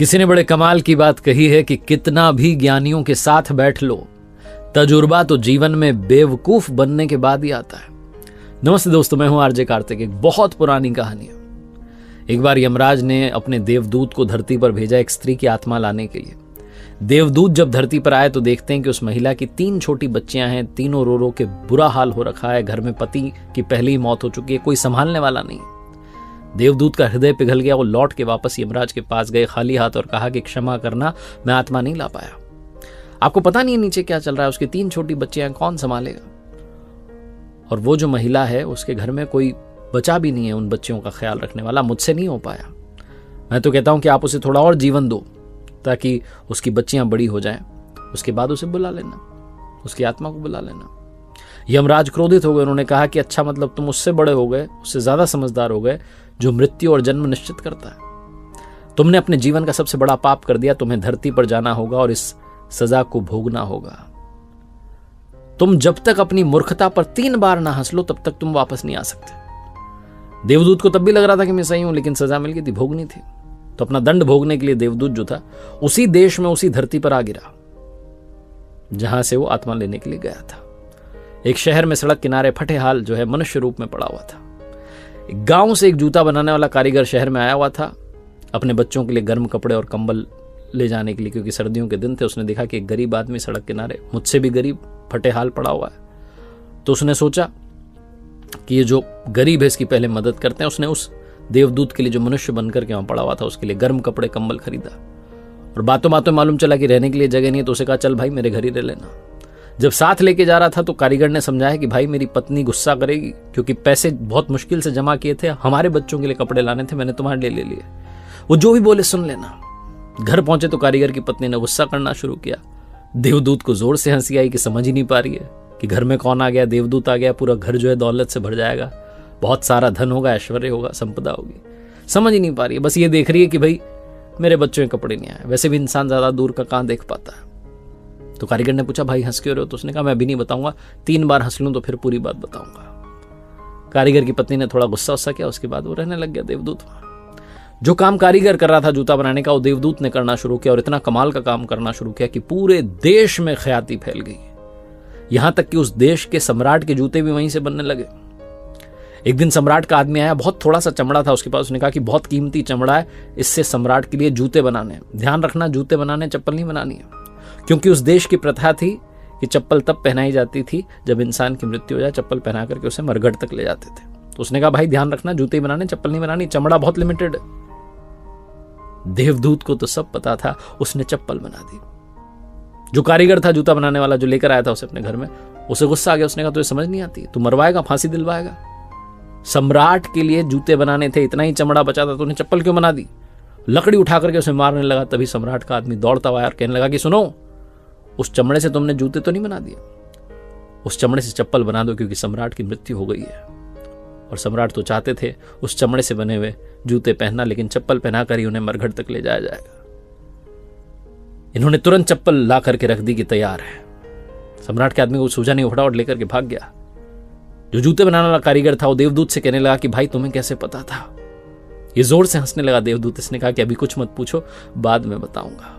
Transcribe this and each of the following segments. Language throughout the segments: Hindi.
किसी ने बड़े कमाल की बात कही है कि कितना भी ज्ञानियों के साथ बैठ लो, तजुर्बा तो जीवन में बेवकूफ बनने के बाद ही आता है। नमस्ते दोस्तों, मैं हूं आरजे कार्तिक। एक बहुत पुरानी कहानी है। एक बार यमराज ने अपने देवदूत को धरती पर भेजा एक स्त्री की आत्मा लाने के लिए। देवदूत जब धरती पर आए तो देखते हैं कि उस महिला की 3 छोटी बच्चियां हैं, तीनों रो रो के बुरा हाल हो रखा है। घर में पति की पहली ही मौत हो चुकी है, कोई संभालने वाला नहीं। देवदूत का हृदय पिघल गया। वो लौट के वापस यमराज के पास गए खाली हाथ और कहा कि क्षमा करना, मैं आत्मा नहीं ला पाया। आपको पता नहीं है नीचे क्या चल रहा है, उसकी 3 छोटी बच्चियां, कौन संभालेगा? और वो जो महिला है उसके घर में कोई बचा भी नहीं है उन बच्चियों का ख्याल रखने वाला। मुझसे नहीं हो पाया। मैं तो कहता हूं कि आप उसे थोड़ा और जीवन दो ताकि उसकी बच्चियां बड़ी हो जाएं। उसके बाद उसे बुला लेना, उसकी आत्मा को बुला लेना। यमराज क्रोधित हो गए। उन्होंने कहा कि अच्छा, मतलब तुम उससे बड़े हो गए, उससे ज्यादा समझदार हो गए जो मृत्यु और जन्म निश्चित करता है। तुमने अपने जीवन का सबसे बड़ा पाप कर दिया। तुम्हें धरती पर जाना होगा और इस सजा को भोगना होगा। तुम जब तक अपनी मूर्खता पर 3 बार ना हंस लो तब तक तुम वापस नहीं आ सकते। देवदूत को तब भी लग रहा था कि मैं सही हूं, लेकिन सजा मिल गई थी, भोगनी थी। तो अपना दंड भोगने के लिए देवदूत जो था उसी देश में, उसी धरती पर आ गिरा जहां से वो आत्मा लेने के लिए गया था। एक शहर में सड़क किनारे फटे हाल जो है मनुष्य रूप में पड़ा हुआ था। एक गांव से एक जूता बनाने वाला कारीगर शहर में आया हुआ था अपने बच्चों के लिए गर्म कपड़े और कंबल ले जाने के लिए, क्योंकि सर्दियों के दिन थे। उसने देखा कि एक गरीब आदमी सड़क किनारे, मुझसे भी गरीब, फटे हाल पड़ा हुआ है। तो उसने सोचा कि ये जो गरीब है इसकी पहले मदद करते हैं। उसने उस देवदूत के लिए जो मनुष्य बनकर के वहां पड़ा हुआ था उसके लिए गर्म कपड़े कंबल खरीदा। और बातों बातों मालूम चला कि रहने के लिए जगह नहीं है, तो उसे कहा चल भाई मेरे घर ही रह लेना। जब साथ लेके जा रहा था तो कारीगर ने समझाया कि भाई मेरी पत्नी गुस्सा करेगी, क्योंकि पैसे बहुत मुश्किल से जमा किए थे, हमारे बच्चों के लिए कपड़े लाने थे, मैंने तुम्हारे लिए ले लिए। वो जो भी बोले सुन लेना। घर पहुंचे तो कारीगर की पत्नी ने गुस्सा करना शुरू किया। देवदूत को जोर से हंसी आई कि समझ ही नहीं पा रही है कि घर में कौन आ गया, देवदूत आ गया, पूरा घर जो है दौलत से भर जाएगा, बहुत सारा धन होगा, ऐश्वर्य होगा, संपदा होगी। समझ ही नहीं पा रही है, बस ये देख रही है कि भाई मेरे बच्चों के कपड़े नहीं आए। वैसे भी इंसान ज्यादा दूर का कहां देख पाता है। तो कारीगर ने पूछा भाई हंस क्यों रहे हो? तो उसने कहा मैं अभी नहीं बताऊंगा, 3 बार हंस लूं तो फिर पूरी बात बताऊंगा। कारीगर की पत्नी ने थोड़ा गुस्सा किया, उसके बाद वो रहने लग गया देवदूत। जो काम कारीगर कर रहा था जूता बनाने का, वो देवदूत ने करना शुरू किया और इतना कमाल का काम करना शुरू किया कि पूरे देश में ख्याति फैल गई। यहां तक कि उस देश के सम्राट के जूते भी वहीं से बनने लगे। एक दिन सम्राट का आदमी आया, बहुत थोड़ा सा चमड़ा था उसके पास। उसने कहा कि बहुत कीमती चमड़ा है, इससे सम्राट के लिए जूते बनाने। ध्यान रखना, जूते बनाने, चप्पल नहीं बनानी है, क्योंकि उस देश की प्रथा थी कि चप्पल तब पहनाई जाती थी जब इंसान की मृत्यु हो जाए। चप्पल पहना करके उसे मरघट तक ले जाते थे। तो उसने कहा भाई ध्यान रखना, जूते ही बनाने, चप्पल नहीं बनानी, चमड़ा बहुत लिमिटेड है। देवदूत को तो सब पता था, उसने चप्पल बना दी। जो कारीगर था जूता बनाने वाला, जो लेकर आया था उसे अपने घर में, उसे गुस्सा आ गया। उसने कहा तुझे समझ नहीं आती, तू मरवाएगा, फांसी दिलवाएगा। सम्राट के लिए जूते बनाने थे, इतना ही चमड़ा बचा था, तूने चप्पल क्यों बना दी? लकड़ी उठा करके उसे मारने लगा। तभी सम्राट का आदमी दौड़ता हुआ और कहने लगा कि सुनो, उस चमड़े से तुमने जूते तो नहीं बना दिए, उस चमड़े से चप्पल बना दो, क्योंकि सम्राट की मृत्यु हो गई है। और सम्राट तो चाहते थे उस चमड़े से बने हुए जूते पहनना, लेकिन चप्पल पहनाकर ही उन्हें मरघट तक ले जाया जाएगा। इन्होंने तुरंत चप्पल ला करके रख दी कि तैयार है। सम्राट के आदमी को सूझा नहीं, फटाफट लेकर के भाग गया। जो जूते बनाने वाला कारीगर था वो देवदूत से कहने लगा कि भाई तुम्हें कैसे पता था? ये जोर से हंसने लगा देवदूत। इसने कहा कि अभी कुछ मत पूछो, बाद में बताऊंगा।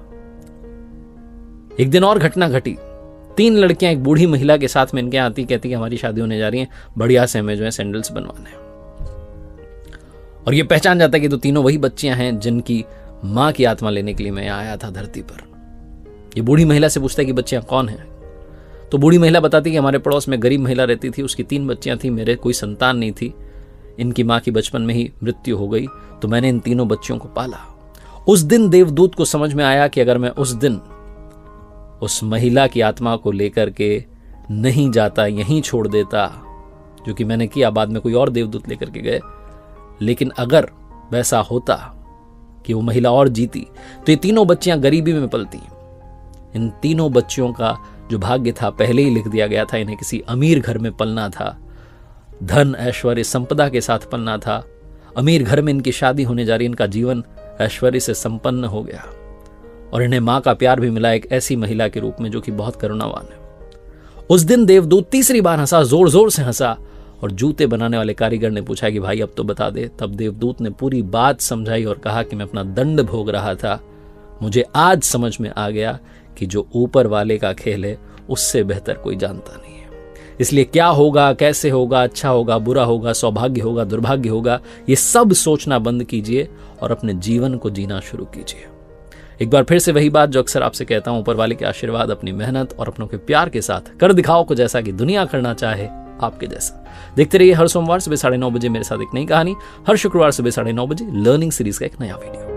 एक दिन और घटना घटी। 3 लड़कियां एक बूढ़ी महिला के साथ में इनके आती, कहती कि हमारी शादी होने जा रही है, बढ़िया से हमें जो है सैंडल्स बनवाने हैं। और ये पहचान जाता है कि तो तीनों वही बच्चियां हैं जिनकी मां की आत्मा लेने के लिए मैं आया था धरती पर। ये बूढ़ी महिला से पूछता है कि बच्चियां कौन हैं? तो बूढ़ी महिला बताती कि हमारे पड़ोस में गरीब महिला रहती थी, उसकी 3 बच्चियां थी, मेरे कोई संतान नहीं थी, इनकी मां की बचपन में ही मृत्यु हो गई, तो मैंने इन तीनों बच्चियों को पाला। उस दिन देवदूत को समझ में आया कि अगर मैं उस दिन उस महिला की आत्मा को लेकर के नहीं जाता, यहीं छोड़ देता, जो कि मैंने किया, बाद में कोई और देवदूत लेकर के गए, लेकिन अगर वैसा होता कि वो महिला और जीती तो ये तीनों बच्चियां गरीबी में पलती। इन तीनों बच्चियों का जो भाग्य था पहले ही लिख दिया गया था। इन्हें किसी अमीर घर में पलना था, धन ऐश्वर्य संपदा के साथ पलना था। अमीर घर में इनकी शादी होने जा रही, इनका जीवन ऐश्वर्य से संपन्न हो गया और इन्हें मां का प्यार भी मिला, एक ऐसी महिला के रूप में जो कि बहुत करुणावान है। उस दिन देवदूत 3री बार हंसा, जोर जोर से हंसा, और जूते बनाने वाले कारीगर ने पूछा कि भाई अब तो बता दे। तब देवदूत ने पूरी बात समझाई और कहा कि मैं अपना दंड भोग रहा था मुझे आज समझ में आ गया कि जो ऊपर वाले का खेल है उससे बेहतर कोई जानता नहीं है। इसलिए क्या होगा, कैसे होगा, अच्छा होगा, बुरा होगा, सौभाग्य होगा, दुर्भाग्य होगा, ये सब सोचना बंद कीजिए और अपने जीवन को जीना शुरू कीजिए। एक बार फिर से वही बात जो अक्सर आपसे कहता हूं, ऊपर वाले के आशीर्वाद, अपनी मेहनत और अपनों के प्यार के साथ कर दिखाओ को जैसा कि दुनिया करना चाहे आपके जैसा। देखते रहिए हर सोमवार सुबह 9:30 बजे मेरे साथ एक नई कहानी, हर शुक्रवार सुबह 9:30 बजे लर्निंग सीरीज का एक नया वीडियो।